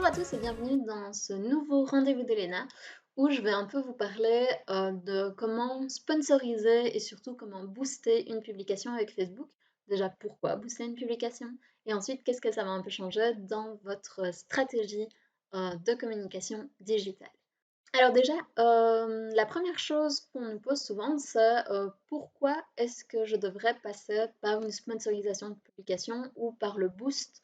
Bonjour à tous et bienvenue dans ce nouveau rendez-vous d'Elena où je vais un peu vous parler de comment sponsoriser et surtout comment booster une publication avec Facebook. Déjà, pourquoi booster une publication? Et ensuite, qu'est-ce que ça va un peu changer dans votre stratégie de communication digitale? Alors déjà, la première chose qu'on nous pose souvent, c'est pourquoi est-ce que je devrais passer par une sponsorisation de publication ou par le boost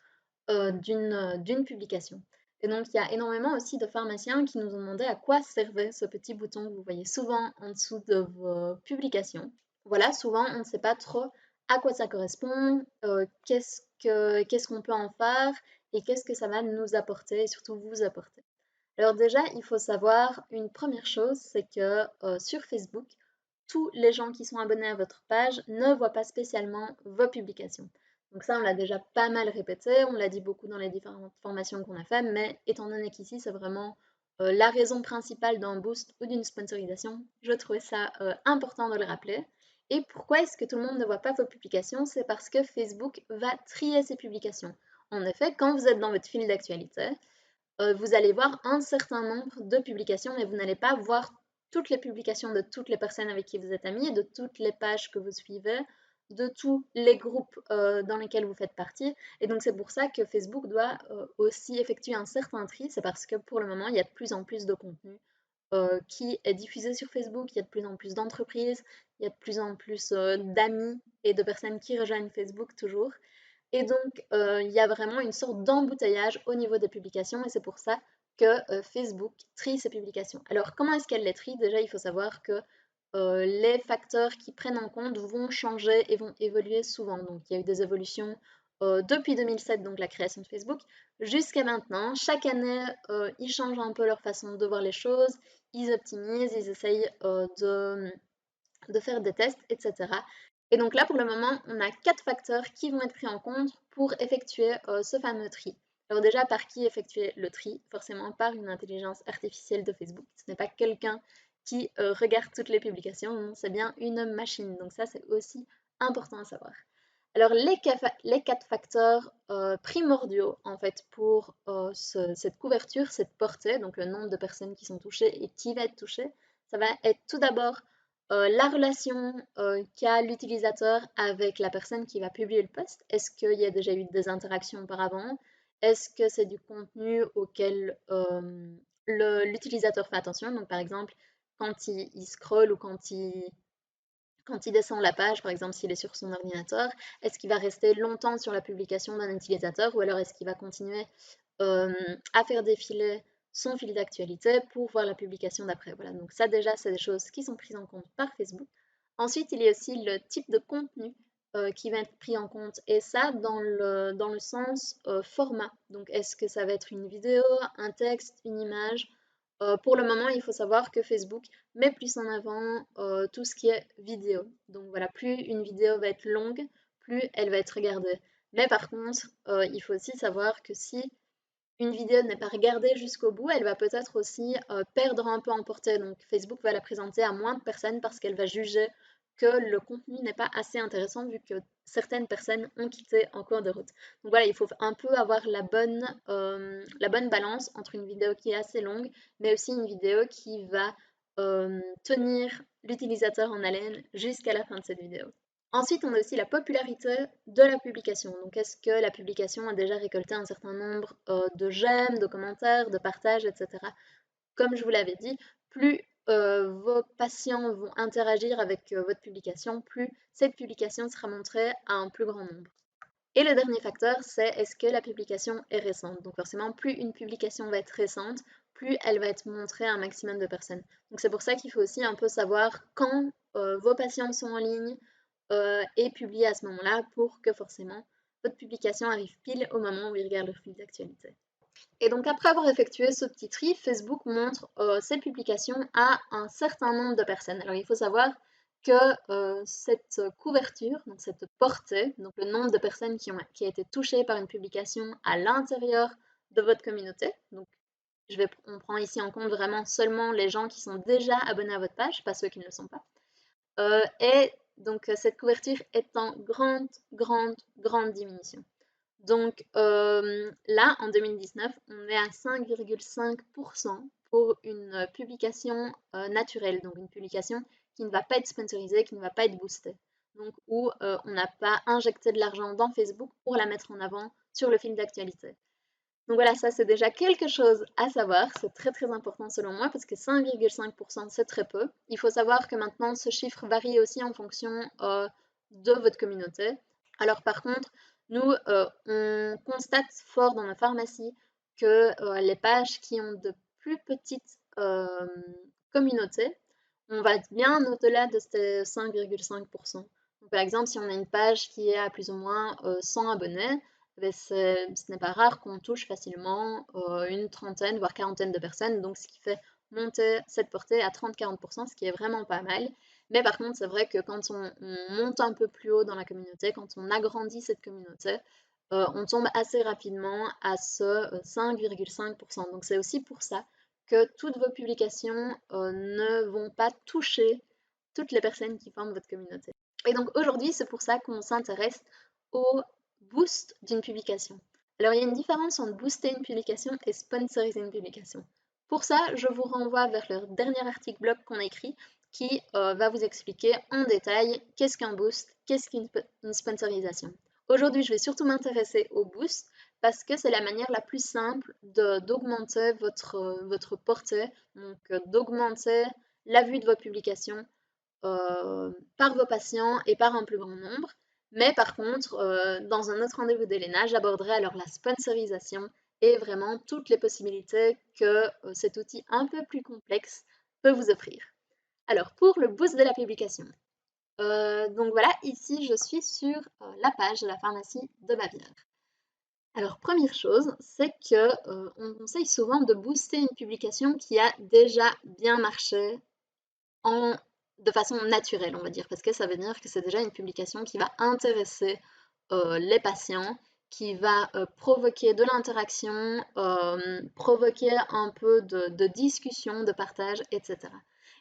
d'une publication. Et donc, il y a énormément aussi de pharmaciens qui nous ont demandé à quoi servait ce petit bouton que vous voyez souvent en dessous de vos publications. Voilà, souvent, on ne sait pas trop à quoi ça correspond, qu'est-ce qu'on peut en faire et qu'est-ce que ça va nous apporter et surtout vous apporter. Alors déjà, il faut savoir une première chose, c'est que sur Facebook, tous les gens qui sont abonnés à votre page ne voient pas spécialement vos publications. Donc ça, on l'a déjà pas mal répété, on l'a dit beaucoup dans les différentes formations qu'on a faites, mais étant donné qu'ici, c'est vraiment la raison principale d'un boost ou d'une sponsorisation, je trouvais ça important de le rappeler. Et pourquoi est-ce que tout le monde ne voit pas vos publications? C'est parce que Facebook va trier ses publications. En effet, quand vous êtes dans votre fil d'actualité, vous allez voir un certain nombre de publications, mais vous n'allez pas voir toutes les publications de toutes les personnes avec qui vous êtes amis, de toutes les pages que vous suivez, de tous les groupes dans lesquels vous faites partie. Et donc c'est pour ça que Facebook doit aussi effectuer un certain tri. C'est parce que pour le moment, il y a de plus en plus de contenu qui est diffusé sur Facebook, il y a de plus en plus d'entreprises, il y a de plus en plus d'amis et de personnes qui rejoignent Facebook toujours. Et donc, il y a vraiment une sorte d'embouteillage au niveau des publications et c'est pour ça que Facebook trie ses publications. Alors, comment est-ce qu'elle les trie? Déjà, il faut savoir que les facteurs qui prennent en compte vont changer et vont évoluer souvent. Donc, il y a eu des évolutions depuis 2007, donc la création de Facebook, jusqu'à maintenant. Chaque année, ils changent un peu leur façon de voir les choses, ils optimisent, ils essayent de faire des tests, etc. Et donc là, pour le moment, on a 4 facteurs qui vont être pris en compte pour effectuer ce fameux tri. Alors déjà, par qui effectuer le tri? Forcément par une intelligence artificielle de Facebook. Ce n'est pas quelqu'un qui regarde toutes les publications, c'est bien une machine. Donc ça, c'est aussi important à savoir. Alors les 4 facteurs primordiaux en fait pour cette couverture, cette portée, donc le nombre de personnes qui sont touchées et qui va être touché, ça va être tout d'abord la relation qu'a l'utilisateur avec la personne qui va publier le post. Est-ce qu'il y a déjà eu des interactions auparavant? Est-ce que c'est du contenu auquel l'utilisateur fait attention? Donc par exemple, quand il scrolle ou quand il descend la page, par exemple s'il est sur son ordinateur, est-ce qu'il va rester longtemps sur la publication d'un utilisateur ou alors est-ce qu'il va continuer à faire défiler son fil d'actualité pour voir la publication d'après. Voilà, donc ça déjà, c'est des choses qui sont prises en compte par Facebook. Ensuite, il y a aussi le type de contenu qui va être pris en compte et ça dans le sens format. Donc est-ce que ça va être une vidéo, un texte, une image? Pour le moment, il faut savoir que Facebook met plus en avant tout ce qui est vidéo. Donc voilà, plus une vidéo va être longue, plus elle va être regardée. Mais par contre, il faut aussi savoir que si une vidéo n'est pas regardée jusqu'au bout, elle va peut-être aussi perdre un peu en portée. Donc Facebook va la présenter à moins de personnes parce qu'elle va juger que le contenu n'est pas assez intéressant vu que certaines personnes ont quitté en cours de route. Donc voilà, il faut un peu avoir la bonne balance entre une vidéo qui est assez longue, mais aussi une vidéo qui va tenir l'utilisateur en haleine jusqu'à la fin de cette vidéo. Ensuite, on a aussi la popularité de la publication. Donc, est-ce que la publication a déjà récolté un certain nombre de j'aime, de commentaires, de partages, etc. Comme je vous l'avais dit, plus vos patients vont interagir avec votre publication, plus cette publication sera montrée à un plus grand nombre. Et le dernier facteur, c'est est-ce que la publication est récente. Donc forcément, plus une publication va être récente, plus elle va être montrée à un maximum de personnes. Donc c'est pour ça qu'il faut aussi un peu savoir quand vos patients sont en ligne et publier à ce moment-là pour que forcément votre publication arrive pile au moment où ils regardent leur fil d'actualité. Et donc après avoir effectué ce petit tri, Facebook montre ses publications à un certain nombre de personnes. Alors il faut savoir que cette couverture, donc cette portée, donc le nombre de personnes qui a été touchées par une publication à l'intérieur de votre communauté, donc on prend ici en compte vraiment seulement les gens qui sont déjà abonnés à votre page, pas ceux qui ne le sont pas. Et donc cette couverture est en grande diminution. Donc là, en 2019, on est à 5,5% pour une publication naturelle, donc une publication qui ne va pas être sponsorisée, qui ne va pas être boostée. Donc où on n'a pas injecté de l'argent dans Facebook pour la mettre en avant sur le fil d'actualité. Donc voilà, ça c'est déjà quelque chose à savoir, c'est très très important selon moi parce que 5,5% c'est très peu. Il faut savoir que maintenant ce chiffre varie aussi en fonction de votre communauté. Alors par contre, nous on constate fort dans nos pharmacies que les pages qui ont de plus petites communautés, on va être bien au-delà de ces 5,5%. Donc par exemple, si on a une page qui est à plus ou moins 100 abonnés, ben, ce n'est pas rare qu'on touche facilement une trentaine, voire quarantaine de personnes, donc ce qui fait monter cette portée à 30-40%, ce qui est vraiment pas mal. Mais par contre, c'est vrai que quand on monte un peu plus haut dans la communauté, quand on agrandit cette communauté, on tombe assez rapidement à ce 5,5%. Donc c'est aussi pour ça que toutes vos publications ne vont pas toucher toutes les personnes qui forment votre communauté. Et donc aujourd'hui, c'est pour ça qu'on s'intéresse au boost d'une publication. Alors il y a une différence entre booster une publication et sponsoriser une publication. Pour ça, je vous renvoie vers le dernier article blog qu'on a écrit qui va vous expliquer en détail qu'est-ce qu'un boost, qu'est-ce qu'une sponsorisation. Aujourd'hui, je vais surtout m'intéresser au boost parce que c'est la manière la plus simple d'augmenter votre portée, donc d'augmenter la vue de vos publications par vos patients et par un plus grand nombre. Mais par contre, dans un autre rendez-vous d'Elena, j'aborderai alors la sponsorisation et vraiment toutes les possibilités que cet outil un peu plus complexe peut vous offrir. Alors, pour le boost de la publication. Donc voilà, ici je suis sur la page de la pharmacie de Bavière. Alors, première chose, c'est que on conseille souvent de booster une publication qui a déjà bien marché de façon naturelle, on va dire, parce que ça veut dire que c'est déjà une publication qui va intéresser les patients, qui va provoquer de l'interaction, provoquer un peu de discussion, de partage, etc.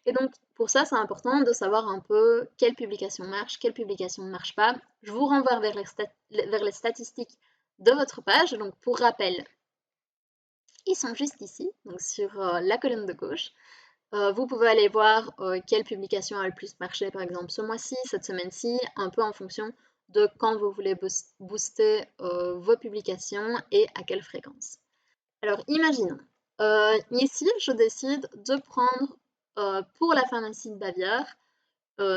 Et donc, pour ça, c'est important de savoir un peu quelle publication marche, quelle publication ne marche pas. Je vous renvoie vers les statistiques de votre page. Donc, pour rappel, ils sont juste ici, donc sur la colonne de gauche. Vous pouvez aller voir quelle publication a le plus marché, par exemple ce mois-ci, cette semaine-ci, un peu en fonction de quand vous voulez booster vos publications et à quelle fréquence. Alors, imaginons, ici, je décide de prendre pour la pharmacie de Bavière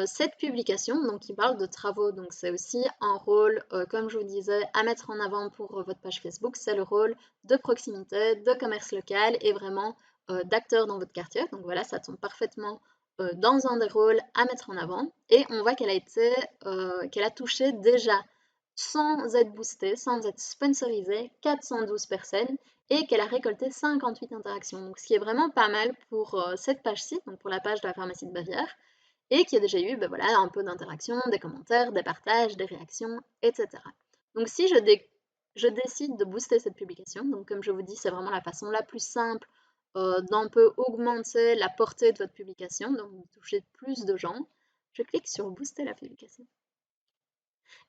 cette publication donc, qui parle de travaux. Donc, c'est aussi un rôle, comme je vous disais, à mettre en avant pour votre page Facebook. C'est le rôle de proximité, de commerce local et vraiment d'acteur dans votre quartier. Donc, voilà, ça tombe parfaitement dans un des rôles à mettre en avant. Et on voit qu'elle a touché déjà, sans être boostée, sans être sponsorisée, 412 personnes et qu'elle a récolté 58 interactions. Donc, ce qui est vraiment pas mal pour cette page-ci, donc pour la page de la pharmacie de Bavière et qui a déjà eu voilà, un peu d'interaction, des commentaires, des partages, des réactions, etc. Donc si je décide de booster cette publication, donc comme je vous dis, c'est vraiment la façon la plus simple d'un peu augmenter la portée de votre publication, donc de toucher plus de gens, je clique sur booster la publication.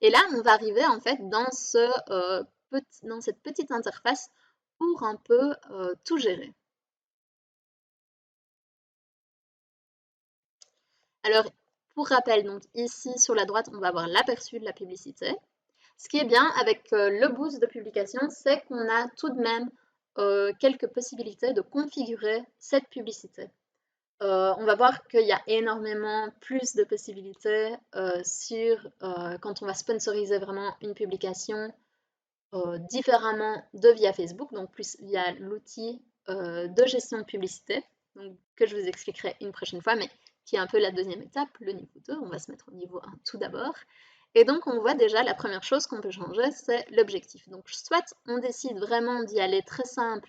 Et là, on va arriver en fait dans cette petite interface pour un peu tout gérer. Alors, pour rappel, donc ici sur la droite, on va avoir l'aperçu de la publicité. Ce qui est bien avec le boost de publication, c'est qu'on a tout de même quelques possibilités de configurer cette publicité. On va voir qu'il y a énormément plus de possibilités quand on va sponsoriser vraiment une publication différemment de via Facebook, donc plus via l'outil de gestion de publicité, donc, que je vous expliquerai une prochaine fois, mais qui est un peu la deuxième étape, le niveau 2. On va se mettre au niveau 1 tout d'abord. Et donc, on voit déjà la première chose qu'on peut changer, c'est l'objectif. Donc, soit on décide vraiment d'y aller très simple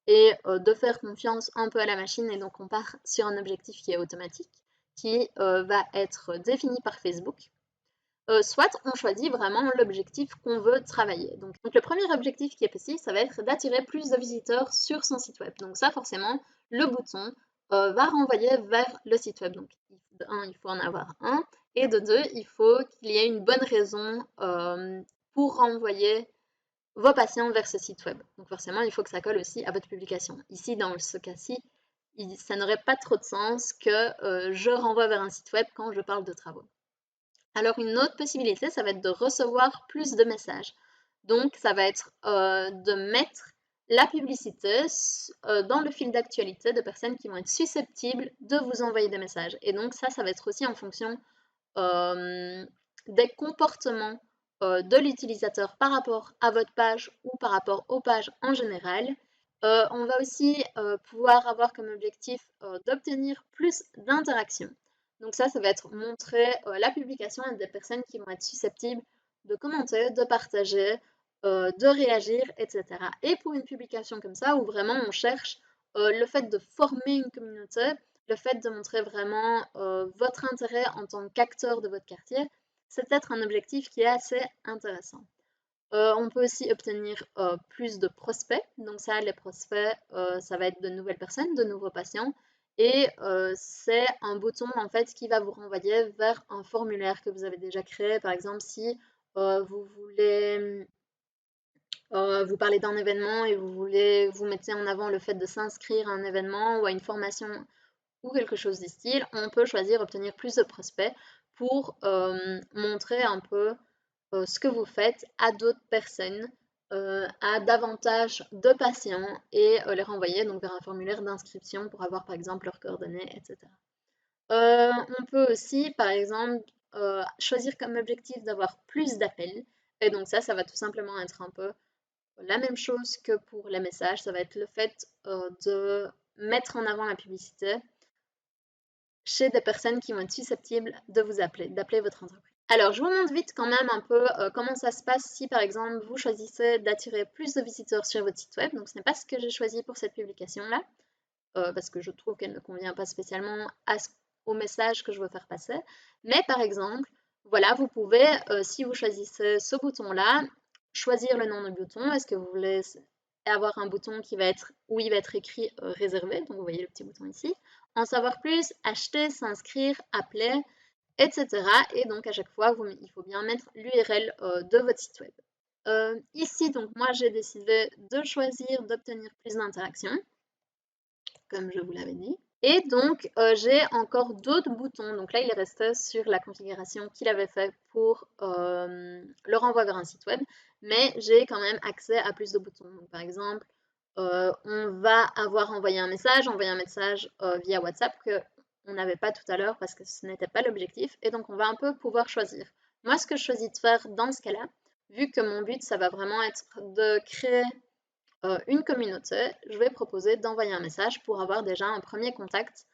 et de faire confiance un peu à la machine, et donc on part sur un objectif qui est automatique, qui va être défini par Facebook. Soit on choisit vraiment l'objectif qu'on veut travailler. Donc, le premier objectif qui est possible, ça va être d'attirer plus de visiteurs sur son site web. Donc ça, forcément, le bouton va renvoyer vers le site web. Donc, de 1, il faut en avoir un, et de 2, il faut qu'il y ait une bonne raison pour renvoyer vos patients vers ce site web. Donc forcément, il faut que ça colle aussi à votre publication. Ici, dans ce cas-ci, ça n'aurait pas trop de sens que je renvoie vers un site web quand je parle de travaux. Alors une autre possibilité, ça va être de recevoir plus de messages. Donc ça va être de mettre la publicité dans le fil d'actualité de personnes qui vont être susceptibles de vous envoyer des messages. Et donc ça va être aussi en fonction des comportements de l'utilisateur par rapport à votre page ou par rapport aux pages en général. On va aussi pouvoir avoir comme objectif d'obtenir plus d'interactions. Donc ça va être montrer la publication à des personnes qui vont être susceptibles de commenter, de partager, de réagir, etc. Et pour une publication comme ça, où vraiment on cherche le fait de former une communauté, le fait de montrer vraiment votre intérêt en tant qu'acteur de votre quartier, c'est peut-être un objectif qui est assez intéressant. On peut aussi obtenir plus de prospects. Donc ça, les prospects, ça va être de nouvelles personnes, de nouveaux patients. Et c'est un bouton en fait qui va vous renvoyer vers un formulaire que vous avez déjà créé. Par exemple, si vous voulez vous parler d'un événement et vous mettez en avant le fait de s'inscrire à un événement ou à une formation ou quelque chose du style, on peut choisir obtenir plus de prospects pour montrer un peu ce que vous faites à d'autres personnes, à davantage de patients et les renvoyer donc vers un formulaire d'inscription pour avoir par exemple leurs coordonnées, etc. On peut aussi par exemple choisir comme objectif d'avoir plus d'appels et donc ça va tout simplement être un peu la même chose que pour les messages, ça va être le fait de mettre en avant la publicité chez des personnes qui vont être susceptibles de vous appeler, d'appeler votre entreprise. Alors, je vous montre vite quand même un peu comment ça se passe si, par exemple, vous choisissez d'attirer plus de visiteurs sur votre site web. Donc, ce n'est pas ce que j'ai choisi pour cette publication-là, parce que je trouve qu'elle ne convient pas spécialement au message que je veux faire passer. Mais, par exemple, voilà, vous pouvez, si vous choisissez ce bouton-là, choisir le nom du bouton. Est-ce que vous voulez avoir un bouton où il va être écrit réservé, donc vous voyez le petit bouton ici. En savoir plus, acheter, s'inscrire, appeler, etc. Et donc à chaque fois, il faut bien mettre l'URL de votre site web. Ici, donc moi j'ai décidé de choisir d'obtenir plus d'interactions, comme je vous l'avais dit. Et donc j'ai encore d'autres boutons. Donc là, il est resté sur la configuration qu'il avait fait pour le renvoi vers un site web, mais j'ai quand même accès à plus de boutons. Donc, par exemple, on va avoir envoyé un message via WhatsApp qu'on n'avait pas tout à l'heure parce que ce n'était pas l'objectif. Et donc, on va un peu pouvoir choisir. Moi, ce que je choisis de faire dans ce cas-là, vu que mon but, ça va vraiment être de créer une communauté, je vais proposer d'envoyer un message pour avoir déjà un premier contact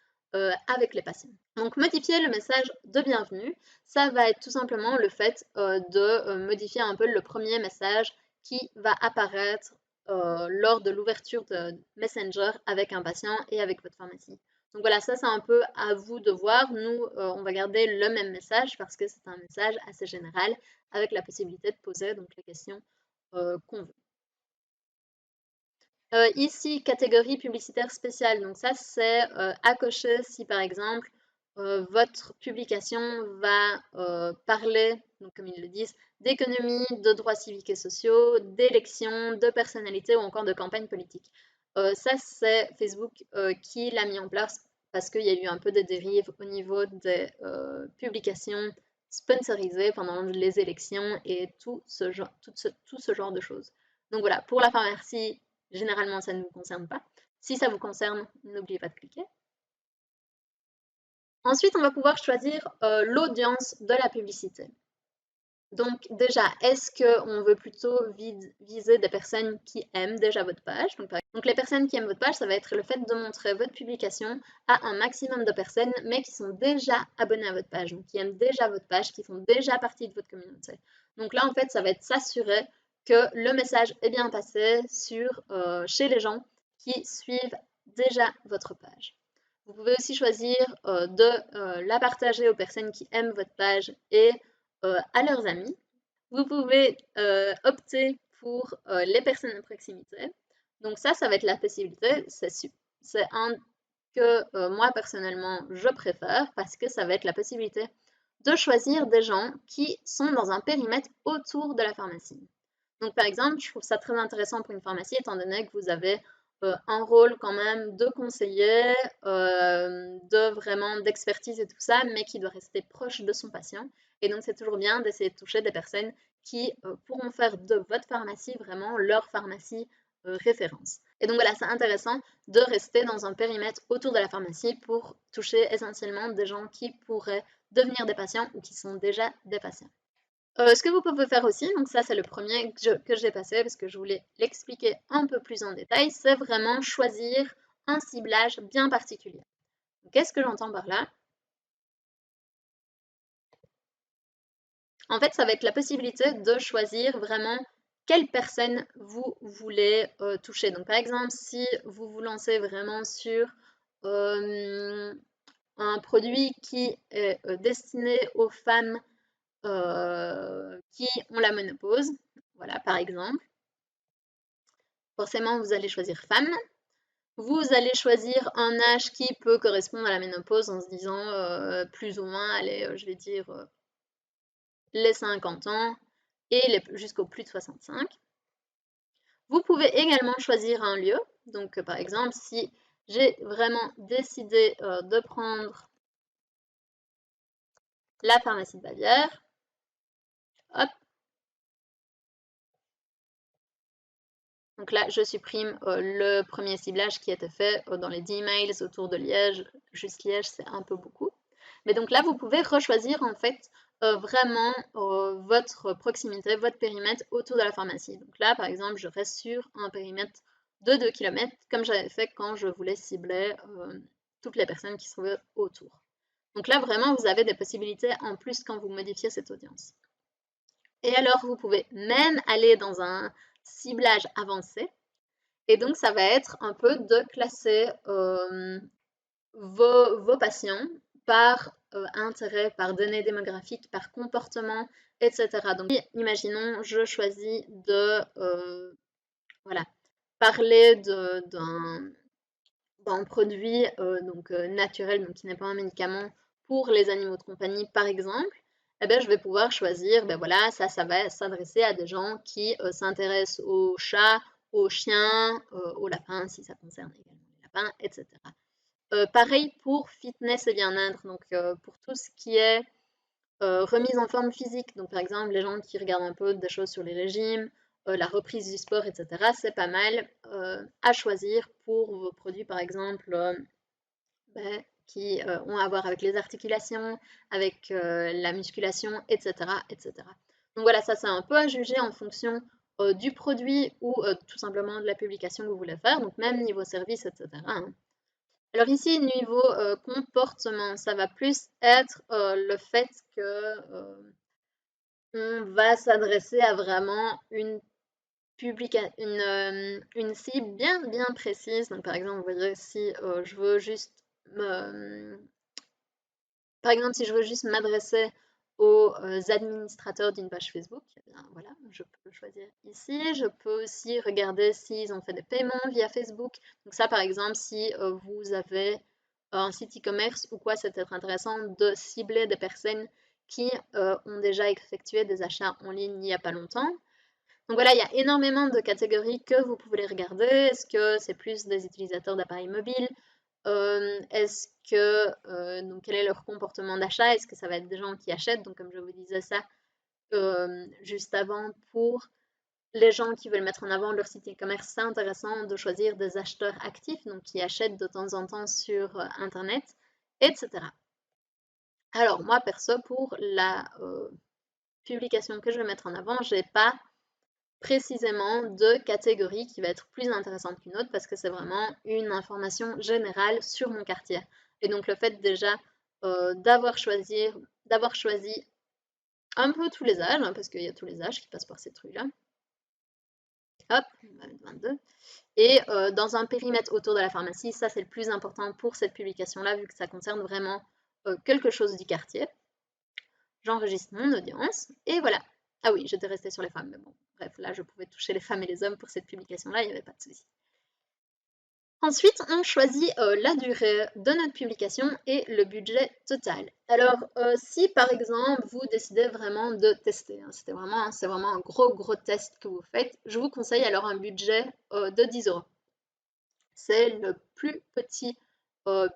avec les patients. Donc, modifier le message de bienvenue, ça va être tout simplement le fait de modifier un peu le premier message qui va apparaître lors de l'ouverture de Messenger avec un patient et avec votre pharmacie. Donc voilà, ça c'est un peu à vous de voir. Nous, on va garder le même message parce que c'est un message assez général avec la possibilité de poser donc les questions qu'on veut. Ici, catégorie publicitaire spéciale. Donc ça, c'est à cocher si par exemple votre publication va parler, donc comme ils le disent, d'économie, de droits civiques et sociaux, d'élections, de personnalités ou encore de campagne politique. Ça, c'est Facebook qui l'a mis en place parce qu'il y a eu un peu de dérive au niveau des publications sponsorisées pendant les élections et tout ce genre de choses. Donc voilà, pour la pharmacie, généralement, ça ne vous concerne pas. Si ça vous concerne, n'oubliez pas de cliquer. Ensuite, on va pouvoir choisir l'audience de la publicité. Donc déjà, est-ce qu'on veut plutôt viser des personnes qui aiment déjà votre page? Donc les personnes qui aiment votre page, ça va être le fait de montrer votre publication à un maximum de personnes, mais qui sont déjà abonnées à votre page, donc qui aiment déjà votre page, qui font déjà partie de votre communauté. Donc là, en fait, ça va être s'assurer que le message est bien passé chez les gens qui suivent déjà votre page. Vous pouvez aussi choisir de la partager aux personnes qui aiment votre page et à leurs amis. Vous pouvez opter pour les personnes de proximité. Donc ça va être la possibilité. C'est un que moi personnellement je préfère parce que ça va être la possibilité de choisir des gens qui sont dans un périmètre autour de la pharmacie. Donc, par exemple, je trouve ça très intéressant pour une pharmacie, étant donné que vous avez un rôle quand même de conseiller, de vraiment d'expertise et tout ça, mais qui doit rester proche de son patient. Et donc, c'est toujours bien d'essayer de toucher des personnes qui pourront faire de votre pharmacie vraiment leur pharmacie référence. Et donc, voilà, c'est intéressant de rester dans un périmètre autour de la pharmacie pour toucher essentiellement des gens qui pourraient devenir des patients ou qui sont déjà des patients. Ce que vous pouvez faire aussi, donc ça c'est le premier que j'ai passé parce que je voulais l'expliquer un peu plus en détail, c'est vraiment choisir un ciblage bien particulier. Qu'est-ce que j'entends par là? En fait, c'est avec la possibilité de choisir vraiment quelle personne vous voulez toucher. Donc par exemple, si vous vous lancez vraiment sur un produit qui est destiné aux femmes qui ont la ménopause, voilà par exemple. Forcément, vous allez choisir femme. Vous allez choisir un âge qui peut correspondre à la ménopause en se disant plus ou moins, allez, je vais dire les 50 ans et jusqu'au plus de 65. Vous pouvez également choisir un lieu. Donc, par exemple, si j'ai vraiment décidé de prendre la pharmacie de Bavière, hop, donc là, je supprime le premier ciblage qui était fait dans les 10 mails autour de Liège. Juste Liège, c'est un peu beaucoup. Mais donc là, vous pouvez rechoisir en fait vraiment votre proximité, votre périmètre autour de la pharmacie. Donc là, par exemple, je reste sur un périmètre de 2 km, comme j'avais fait quand je voulais cibler toutes les personnes qui se trouvaient autour. Donc là, vraiment, vous avez des possibilités en plus quand vous modifiez cette audience. Et alors, vous pouvez même aller dans un ciblage avancé. Et donc, ça va être un peu de classer vos patients par intérêt, par données démographiques, par comportement, etc. Donc, imaginons, je choisis de voilà, parler d'un produit naturel, donc qui n'est pas un médicament pour les animaux de compagnie, par exemple. Eh bien, je vais pouvoir choisir, ben voilà, ça va s'adresser à des gens qui s'intéressent aux chats, aux chiens, aux lapins, si ça concerne également les lapins, etc. Pareil pour fitness et bien-être, donc pour tout ce qui est remise en forme physique, donc par exemple les gens qui regardent un peu des choses sur les régimes, la reprise du sport, etc. C'est pas mal à choisir pour vos produits par exemple qui ont à voir avec les articulations, avec la musculation, etc., etc. Donc voilà, ça c'est un peu à juger en fonction du produit ou tout simplement de la publication que vous voulez faire, donc même niveau service, etc. Hein. Alors ici, niveau comportement, ça va plus être le fait que on va s'adresser à vraiment une cible bien précise. Donc par exemple, vous voyez, si je veux juste par exemple, si je veux juste m'adresser aux administrateurs d'une page Facebook, eh bien, voilà, je peux le choisir ici. Je peux aussi regarder s'ils ont fait des paiements via Facebook. Donc ça, par exemple, si vous avez un site e-commerce ou quoi, c'est peut-être intéressant de cibler des personnes qui ont déjà effectué des achats en ligne il n'y a pas longtemps. Donc voilà, il y a énormément de catégories que vous pouvez regarder. Est-ce que c'est plus des utilisateurs d'appareils mobiles? Est-ce que, donc quel est leur comportement d'achat? Est-ce que ça va être des gens qui achètent? Donc comme je vous disais ça juste avant, pour les gens qui veulent mettre en avant leur site e-commerce, c'est intéressant de choisir des acheteurs actifs, donc qui achètent de temps en temps sur Internet, etc. Alors moi, perso, pour la publication que je vais mettre en avant, je n'ai pas précisément de catégorie qui va être plus intéressante qu'une autre parce que c'est vraiment une information générale sur mon quartier. Et donc le fait déjà d'avoir choisi un peu tous les âges, hein, parce qu'il y a tous les âges qui passent par cette rue-là. Hop, on va mettre 22. Et dans un périmètre autour de la pharmacie, ça c'est le plus important pour cette publication-là, vu que ça concerne vraiment quelque chose du quartier. J'enregistre mon audience, et voilà. Ah oui, j'étais restée sur les femmes, mais bon, bref, là je pouvais toucher les femmes et les hommes pour cette publication-là, il n'y avait pas de souci. Ensuite, on choisit la durée de notre publication et le budget total. Alors, si par exemple, vous décidez vraiment de tester, hein, c'est vraiment un gros test que vous faites, je vous conseille alors un budget de 10 euros. C'est le plus petit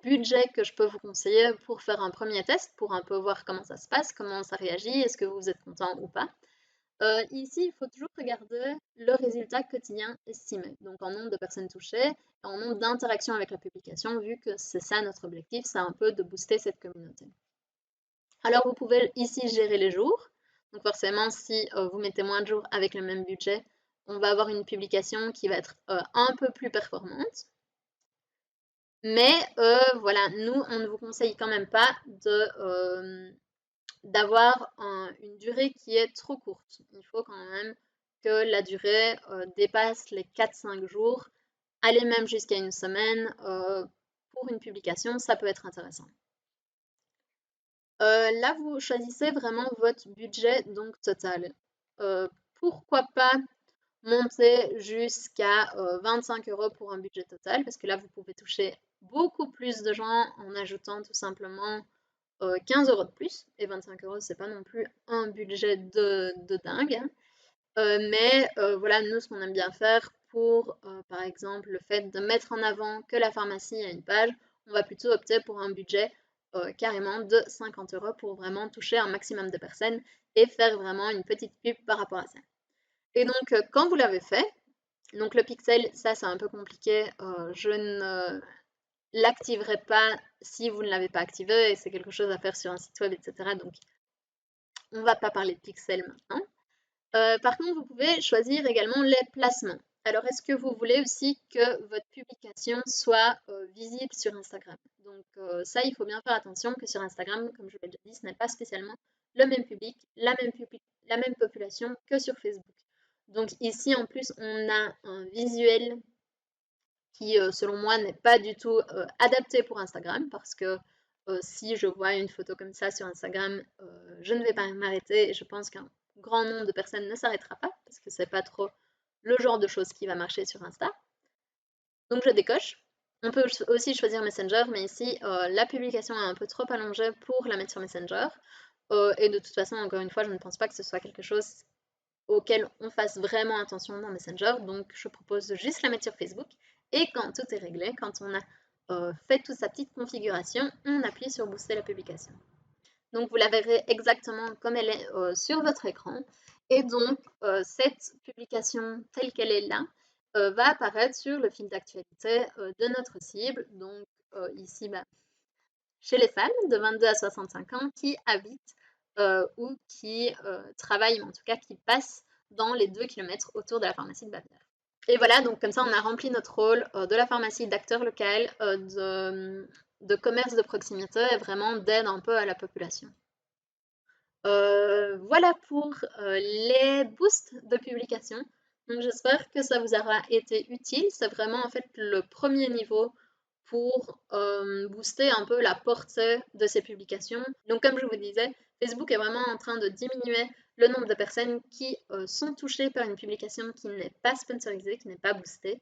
budget que je peux vous conseiller pour faire un premier test, pour un peu voir comment ça se passe, comment ça réagit, est-ce que vous êtes content ou pas. Ici, il faut toujours regarder le résultat quotidien estimé, donc en nombre de personnes touchées, et en nombre d'interactions avec la publication, vu que c'est ça notre objectif, c'est un peu de booster cette communauté. Alors, vous pouvez ici gérer les jours. Donc forcément, si vous mettez moins de jours avec le même budget, on va avoir une publication qui va être un peu plus performante. Mais voilà, nous, on ne vous conseille quand même pas d'avoir une durée qui est trop courte. Il faut quand même que la durée dépasse les 4-5 jours, aller même jusqu'à une semaine pour une publication, ça peut être intéressant. Là, vous choisissez vraiment votre budget donc total. Pourquoi pas monter jusqu'à 25 euros pour un budget total, parce que là, vous pouvez toucher beaucoup plus de gens en ajoutant tout simplement 15 euros de plus. Et 25 euros, c'est pas non plus un budget de dingue, hein. Mais voilà, nous, ce qu'on aime bien faire pour, par exemple, le fait de mettre en avant que la pharmacie a une page, on va plutôt opter pour un budget carrément de 50 euros pour vraiment toucher un maximum de personnes et faire vraiment une petite pub par rapport à ça. Et donc, quand vous l'avez fait, donc le pixel, ça c'est un peu compliqué, je ne l'activerai pas si vous ne l'avez pas activé et c'est quelque chose à faire sur un site web, etc. Donc, on ne va pas parler de pixel maintenant. Par contre, vous pouvez choisir également les placements. Alors, est-ce que vous voulez aussi que votre publication soit visible sur Instagram? Donc, ça, il faut bien faire attention que sur Instagram, comme je l'ai déjà dit, ce n'est pas spécialement le même public, la même population que sur Facebook. Donc ici, en plus, on a un visuel qui, selon moi, n'est pas du tout adapté pour Instagram parce que si je vois une photo comme ça sur Instagram, je ne vais pas m'arrêter et je pense qu'un grand nombre de personnes ne s'arrêtera pas parce que c'est pas trop le genre de choses qui va marcher sur Insta. Donc je décoche. On peut aussi choisir Messenger, mais ici, la publication est un peu trop allongée pour la mettre sur Messenger. Et de toute façon, encore une fois, je ne pense pas que ce soit quelque chose auquel on fasse vraiment attention dans Messenger. Donc, je propose de juste la mettre sur Facebook. Et quand tout est réglé, quand on a fait toute sa petite configuration, on appuie sur booster la publication. Donc, vous la verrez exactement comme elle est sur votre écran. Et donc, cette publication telle qu'elle est là va apparaître sur le fil d'actualité de notre cible. Donc, ici, bah, chez les femmes de 22 à 65 ans qui habitent ou qui travaillent, en tout cas qui passent dans les 2 km autour de la pharmacie de Bavière. Et voilà, donc comme ça, on a rempli notre rôle de la pharmacie, d'acteur local, de commerce de proximité et vraiment d'aide un peu à la population. Voilà pour les boosts de publication. Donc j'espère que ça vous aura été utile. C'est vraiment en fait le premier niveau pour booster un peu la portée de ces publications. Donc comme je vous disais, Facebook est vraiment en train de diminuer le nombre de personnes qui sont touchées par une publication qui n'est pas sponsorisée, qui n'est pas boostée.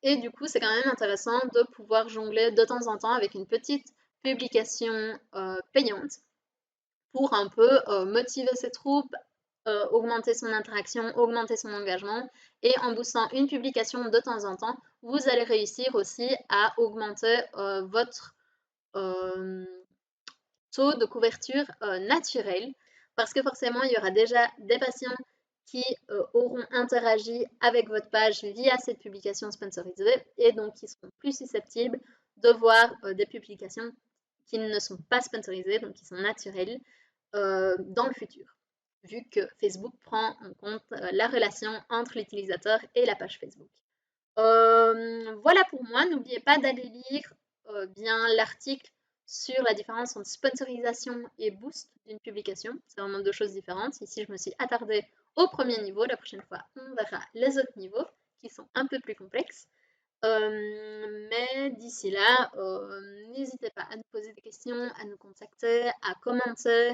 Et du coup, c'est quand même intéressant de pouvoir jongler de temps en temps avec une petite publication payante pour un peu motiver ses troupes, augmenter son interaction, augmenter son engagement. Et en boostant une publication de temps en temps, vous allez réussir aussi à augmenter votre taux de couverture naturel. Parce que forcément, il y aura déjà des patients qui auront interagi avec votre page via cette publication sponsorisée et donc qui seront plus susceptibles de voir des publications qui ne sont pas sponsorisées, donc qui sont naturelles, dans le futur, vu que Facebook prend en compte la relation entre l'utilisateur et la page Facebook. Voilà pour moi, n'oubliez pas d'aller lire bien l'article sur la différence entre sponsorisation et boost d'une publication. C'est vraiment deux choses différentes. Ici, je me suis attardée au premier niveau. La prochaine fois, on verra les autres niveaux qui sont un peu plus complexes. Mais d'ici là, n'hésitez pas à nous poser des questions, à nous contacter, à commenter.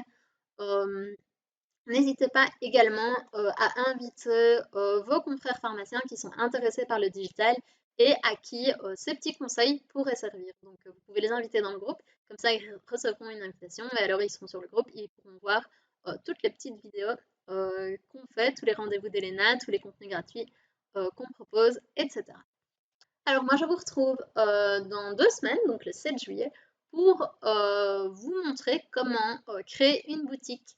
N'hésitez pas également à inviter vos confrères pharmaciens qui sont intéressés par le digital et à qui ces petits conseils pourraient servir. Donc vous pouvez les inviter dans le groupe, comme ça ils recevront une invitation et alors ils seront sur le groupe et ils pourront voir toutes les petites vidéos qu'on fait, tous les rendez-vous d'Elena, tous les contenus gratuits qu'on propose, etc. Alors moi je vous retrouve dans 2 semaines, donc le 7 juillet, pour vous montrer comment créer une boutique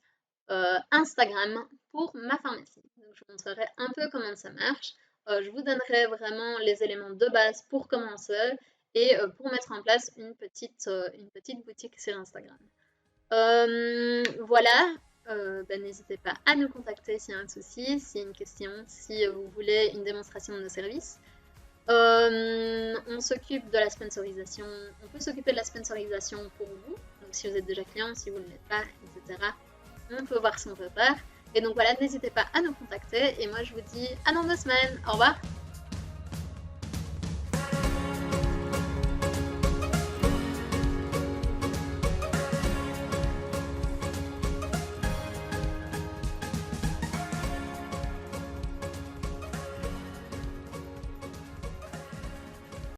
Instagram pour ma pharmacie. Donc, je vous montrerai un peu comment ça marche. Je vous donnerai vraiment les éléments de base pour commencer et pour mettre en place une petite boutique sur Instagram. Voilà, ben, n'hésitez pas à nous contacter s'il y a un souci, s'il y a une question, si vous voulez une démonstration de nos services. On s'occupe de la sponsorisation, on peut s'occuper de la sponsorisation pour vous, donc si vous êtes déjà client, si vous ne l'êtes pas, etc. On peut voir ce qu'on peut faire. Et donc voilà, n'hésitez pas à nous contacter. Et moi, je vous dis à dans 2 semaines. Au revoir!